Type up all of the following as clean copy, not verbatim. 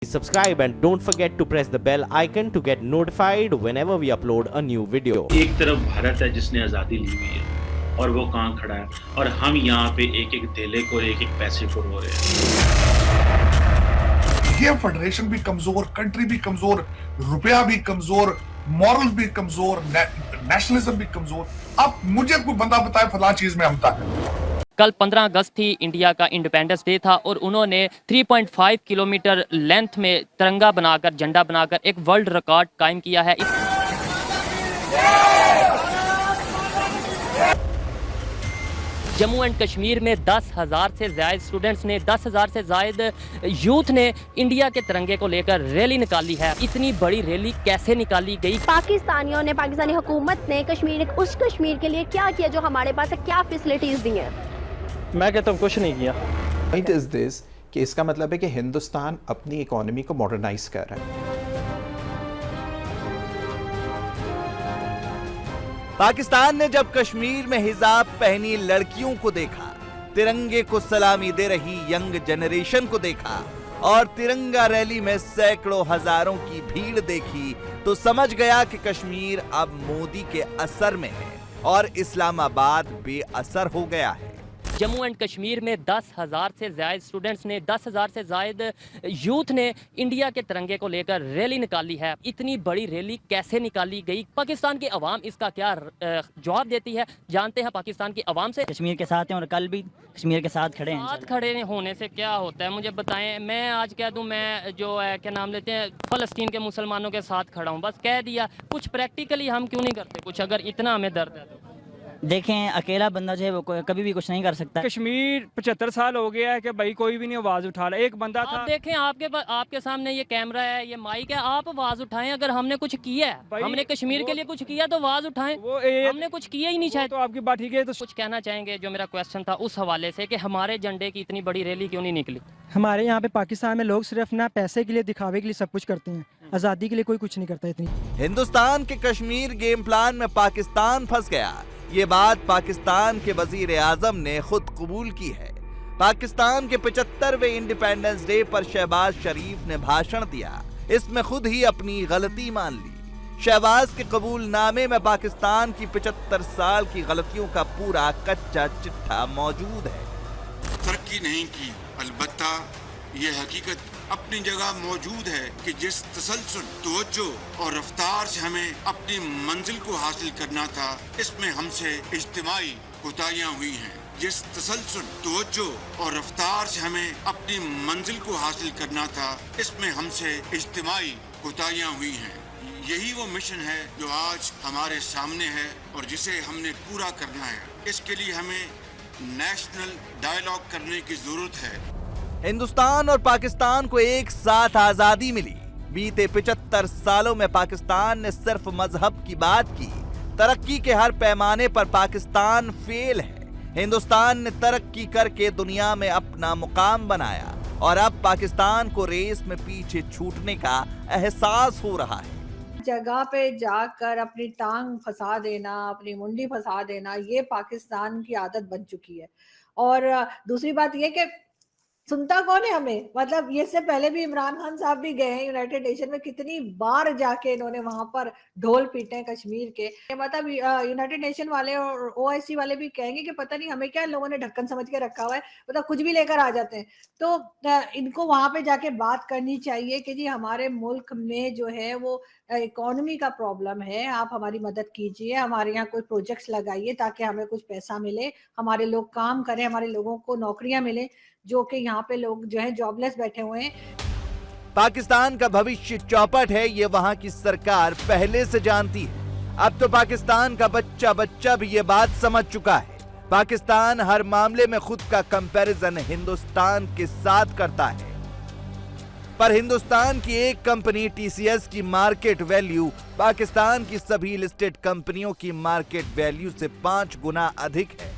Subscribe and don't forget to press the bell icon to get notified whenever we upload a new video. एक तरफ भारत है जिसने आज़ादी ली हुई है और वो कहाँ खड़ा है, और हम यहाँ पे एक एक धेले को एक एक पैसे को रो रहे हैं। ये फेडरेशन भी कमजोर, कंट्री भी कमजोर, रुपया भी कमजोर, मॉरल भी कमजोर, नेशनलिज्म भी कमजोर। अब मुझे कोई बंदा बताए फला चीज में हम ताकत। कल 15 अगस्त थी, इंडिया का इंडिपेंडेंस डे था और उन्होंने 3.5 किलोमीटर लेंथ में तिरंगा बनाकर, झंडा बनाकर एक वर्ल्ड रिकॉर्ड कायम किया है। जम्मू एंड कश्मीर में 10,000 से ज़्यादा स्टूडेंट्स ने, 10,000 से ज़्यादा यूथ ने इंडिया के तिरंगे को लेकर रैली निकाली है। इतनी बड़ी रैली कैसे निकाली गई? पाकिस्तानियों ने, पाकिस्तानी हुकूमत ने उस कश्मीर के लिए क्या किया जो हमारे पास है, क्या फैसिलिटीज दी हैं? मैं कहता हूँ कुछ नहीं किया। पॉइंट इज दिस कि इसका मतलब है कि हिंदुस्तान अपनी इकोनॉमी को मॉडर्नाइज कर रहा है। पाकिस्तान ने जब कश्मीर में हिजाब पहनी लड़कियों को देखा, तिरंगे को सलामी दे रही यंग जनरेशन को देखा और तिरंगा रैली में सैकड़ों हजारों की भीड़ देखी, तो समझ गया कि कश्मीर अब मोदी के असर में है और इस्लामाबाद बेअसर हो गया है। जम्मू एंड कश्मीर में 10,000 से ज़्यादा स्टूडेंट्स ने, 10,000 से ज़्यादा यूथ ने इंडिया के तिरंगे को लेकर रैली निकाली है। इतनी बड़ी रैली कैसे निकाली गई? पाकिस्तान की आवाम इसका क्या जवाब देती है, जानते हैं पाकिस्तान की आवाम से। कश्मीर के साथ हैं और कल भी कश्मीर के साथ खड़े हैं। साथ खड़े होने से क्या होता है, मुझे बताएं। मैं आज कह दूं, मैं जो है क्या नाम लेते हैं, फ़लस्तीन के मुसलमानों के साथ खड़ा हूं, बस कह दिया। कुछ प्रैक्टिकली हम क्यों नहीं करते कुछ, अगर इतना हमें दर्द है तो? देखें, अकेला बंदा जो है वो कभी भी कुछ नहीं कर सकता। कश्मीर 75 साल हो गया है कि भाई कोई भी नहीं आवाज उठा रहा। एक बंदा था। आप देखें, आपके सामने ये कैमरा है, ये माइक है, आप आवाज उठाएं। अगर हमने कुछ किया है, हमने कश्मीर के लिए कुछ किया तो आवाज उठाएं। हमने कुछ किया ही नहीं शायद। तो आपकी बात ठीक है। तो कुछ कहना चाहेंगे? जो मेरा क्वेश्चन था उस हवाले से कि हमारे झंडे की इतनी बड़ी रैली क्यों नहीं निकली? हमारे यहाँ पे पाकिस्तान में लोग सिर्फ ना पैसे के लिए, दिखावे के लिए सब कुछ करते हैं, आजादी के लिए कोई कुछ नहीं करता। इतनी हिंदुस्तान के कश्मीर गेम प्लान में पाकिस्तान फंस गया, ये बात पाकिस्तान के वजीर आजम ने खुद कबूल की है। पाकिस्तान के 75वें इंडिपेंडेंस डे पर शहबाज शरीफ ने भाषण दिया, इसमें खुद ही अपनी गलती मान ली। शहबाज के कबूलनामे में पाकिस्तान की 75 साल की गलतियों का पूरा कच्चा चिट्ठा मौजूद है। तरक्की नहीं की, अलबत्ता ये हकीकत अपनी जगह मौजूद है कि जिस तसलसल, तवज्जो और रफ्तार से हमें अपनी मंजिल को हासिल करना था, इसमें हमसे इज्तिमाई कोताहियां हुई हैं। जिस तसलसल, तवज्जो और रफ्तार से हमें अपनी मंजिल को हासिल करना था, इसमें हमसे इज्तिमाई कोताहियां हुई हैं। यही वो मिशन है जो आज हमारे सामने है और जिसे हमने पूरा करना है। इसके लिए हमें नेशनल डायलॉग करने की जरूरत है। हिंदुस्तान और पाकिस्तान को एक साथ आजादी मिली। बीते 75 सालों में पाकिस्तान ने सिर्फ मजहब की बात की। तरक्की के हर पैमाने पर पाकिस्तान फेल है। हिंदुस्तान ने तरक्की करके दुनिया में अपना मुकाम बनाया और अब पाकिस्तान को रेस में पीछे छूटने का एहसास हो रहा है। जगह पे जाकर अपनी टांग फंसा देना, अपनी मुंडी फंसा देना, ये पाकिस्तान की आदत बन चुकी है। और दूसरी बात ये कि सुनता कौन है हमें? मतलब ये से पहले भी इमरान खान साहब भी गए हैं यूनाइटेड नेशन में, कितनी बार जाके इन्होंने वहां पर ढोल पीटे हैं कश्मीर के। मतलब यूनाइटेड नेशन वाले और ओआईसी वाले भी कहेंगे कि पता नहीं हमें क्या लोगों ने ढक्कन समझ के रखा हुआ है, मतलब कुछ भी लेकर आ जाते हैं। तो इनको वहां पे जाके बात करनी चाहिए कि जी हमारे मुल्क में जो है वो इकोनॉमी का प्रॉब्लम है, आप हमारी मदद कीजिए, हमारे यहाँ कोई प्रोजेक्ट्स लगाइए ताकि हमें कुछ पैसा मिले, हमारे लोग काम करें, हमारे लोगों को नौकरियां मिले, जो कि यहाँ पे लोग जो है जॉबलेस बैठे हुए हैं। पाकिस्तान का भविष्य चौपट है, ये वहाँ की सरकार पहले से जानती है। अब तो पाकिस्तान का बच्चा भी ये बात समझ चुका है। पाकिस्तान हर मामले में खुद का कंपैरिजन हिंदुस्तान के साथ करता है, पर हिंदुस्तान की एक कंपनी टीसीएस की मार्केट वैल्यू पाकिस्तान की सभी लिस्टेड कंपनियों की मार्केट वैल्यू से 5 गुना अधिक है।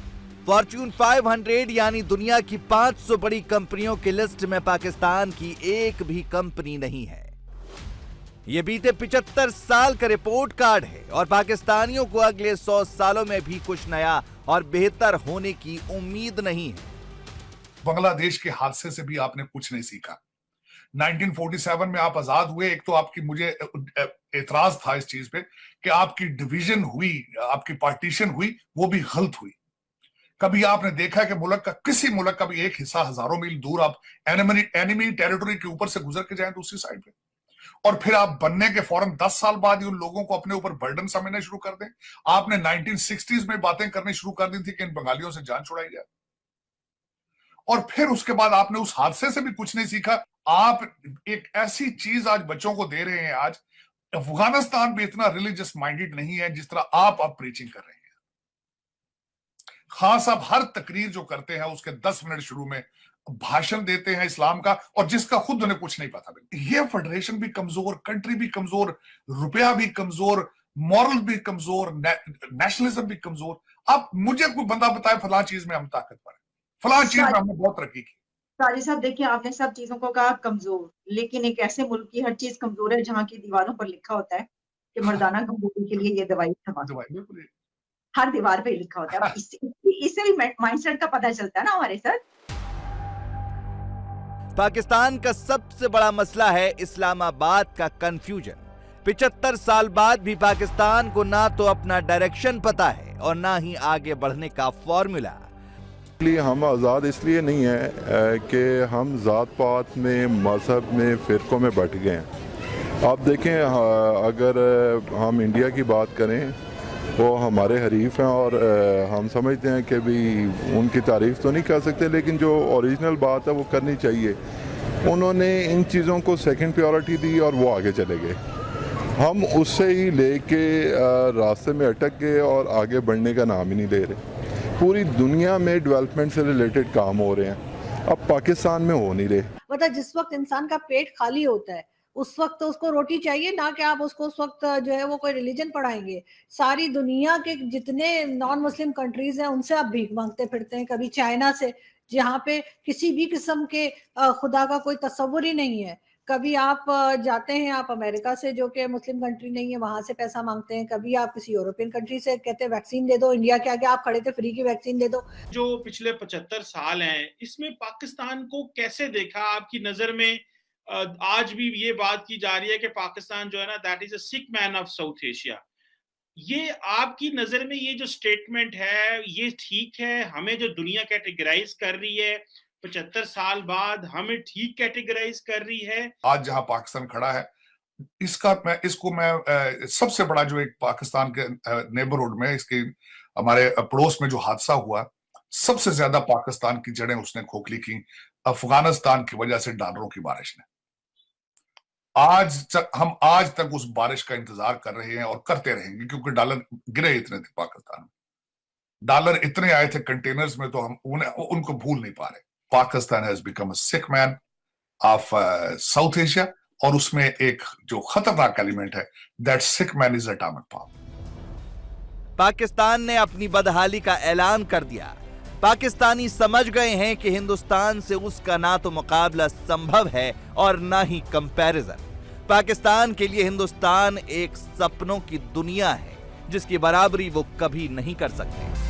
फॉर्च्यून 500 यानी दुनिया की 500 बड़ी कंपनियों की लिस्ट में पाकिस्तान की एक भी कंपनी नहीं है। ये बीते 75 साल का रिपोर्ट कार्ड है और पाकिस्तानियों को अगले 100 सालों में भी कुछ नया और बेहतर होने की उम्मीद नहीं है। बांग्लादेश के हादसे से भी आपने कुछ नहीं सीखा। 1947 में आप आजाद हुए, एक तो आपकी मुझे एतराज था इस चीज पे कि आपकी डिवीजन हुई, आपकी पार्टीशन हुई, वो भी गलत हुई। कभी आपने देखा है कि मुल्क का किसी मुल्क का भी एक हिस्सा हजारों मील दूर आप एनिमी टेरिटरी के ऊपर से गुजर के जाएं दूसरी साइड पे, और फिर आप बनने के फौरन 10 साल बाद ही उन लोगों को अपने ऊपर बर्डन समझना शुरू कर दें। आपने 1960s में बातें करनी शुरू कर दी थी कि इन बंगालियों से जान छुड़ाई जाए, और फिर उसके बाद आपने उस हादसे से भी कुछ नहीं सीखा। आप एक ऐसी चीज आज बच्चों को दे रहे हैं। आज अफगानिस्तान भी इतना रिलीजियस माइंडेड नहीं है जिस तरह आप अब प्रीचिंग कर रहे हैं। खान साहब हर तकरीर जो करते हैं उसके 10 मिनट शुरू में भाषण देते हैं इस्लाम का, और जिसका खुद उन्हें कुछ नहीं पता। ये फेडरेशन भी कमजोर, कंट्री भी कमजोर, रुपया भी कमजोर, मॉरल भी कमजोर, नेशनलिज्म भी कमजोर। अब मुझे कोई बंदा बताए फलां चीज में हम ताकतवर है, फलां चीज में हमने बहुत तरक्की की। साजिद साहब देखिए, आपने सब चीजों को कहा कमजोर, लेकिन एक ऐसे मुल्क की हर चीज कमजोर है जहाँ की दीवारों पर लिखा होता है कि मर्दाना कमजोरी के लिए ये दवाई इस्तेमाल, हर दीवार पे लिखा होता है। इससे भी माइंडसेट का पता चलता है ना हमारे सर। पाकिस्तान का सबसे बड़ा मसला है इस्लामाबाद का कंफ्यूजन। 75 साल बाद भी पाकिस्तान को ना तो अपना डायरेक्शन पता है और ना ही आगे बढ़ने का फॉर्मूला। इसलिए हम आज़ाद इसलिए नहीं है कि हम ज़ात पात में, मजहब में, फ़िरक़ों में बट गए हैं। आप देखें, अगर हम इंडिया की बात करें, वो हमारे हरीफ हैं और हम समझते हैं कि भी उनकी तारीफ़ तो नहीं कर सकते, लेकिन जो ओरिजिनल बात है वो करनी चाहिए। उन्होंने इन चीज़ों को सेकंड प्रायोरिटी दी और वो आगे चले गए। हम उससे ही लेके रास्ते में अटक गए और आगे बढ़ने का नाम ही नहीं ले रहे। पूरी दुनिया में डेवलपमेंट से रिलेटेड काम हो रहे हैं, अब पाकिस्तान में हो नहीं रहे। मतलब जिस वक्त इंसान का पेट खाली होता है उस वक्त तो उसको रोटी चाहिए, ना कि आप उसको उस वक्त जो है वो कोई रिलीजन पढ़ाएंगे। सारी दुनिया के जितने नॉन मुस्लिम कंट्रीज हैं उनसे आप भीख मांगते फिरते हैं, कभी चाइना से जहाँ पे किसी भी किस्म के खुदा का कोई तस्वुर ही नहीं है, कभी आप जाते हैं आप अमेरिका से जो कि मुस्लिम कंट्री नहीं है, वहां से पैसा मांगते हैं, कभी आप किसी यूरोपियन कंट्री से कहते हैं वैक्सीन दे दो, इंडिया के आगे आप खड़े थे फ्री की वैक्सीन दे दो। जो पिछले 75 साल हैं इसमें पाकिस्तान को कैसे देखा आपकी नजर में? आज भी ये बात की जा रही है कि पाकिस्तान जो है ना, that is a sick man of south Asia. ये आपकी नजर में ये जो स्टेटमेंट है ये ठीक है? हमें जो दुनिया कैटेगराइज कर रही है 75 साल बाद, हमें ठीक कैटेगराइज कर रही है? आज जहां पाकिस्तान खड़ा है, इसको मैं सबसे बड़ा जो एक पाकिस्तान के नेबरहुड में, इसके हमारे पड़ोस में जो हादसा हुआ, सबसे ज्यादा पाकिस्तान की जड़ें उसने खोखली की अफगानिस्तान की वजह से डॉलरों की बारिश ने। हम आज तक उस बारिश का इंतजार कर रहे हैं और करते रहेंगे, क्योंकि डॉलर गिरे इतने थे पाकिस्तान में, डॉलर इतने आए थे कंटेनर्स में, तो हम उनको भूल नहीं पा रहे। Pakistan has become a sick man of south Asia, और उसमें एक जो खतरनाक एलिमेंट है, that sick man is atomic power. Pakistan ने अपनी बदहाली का ऐलान कर दिया। पाकिस्तानी समझ गए हैं कि हिंदुस्तान से उसका ना तो मुकाबला संभव है और ना ही कंपैरिजन। पाकिस्तान के लिए हिंदुस्तान एक सपनों की दुनिया है जिसकी बराबरी वो कभी नहीं कर सकते।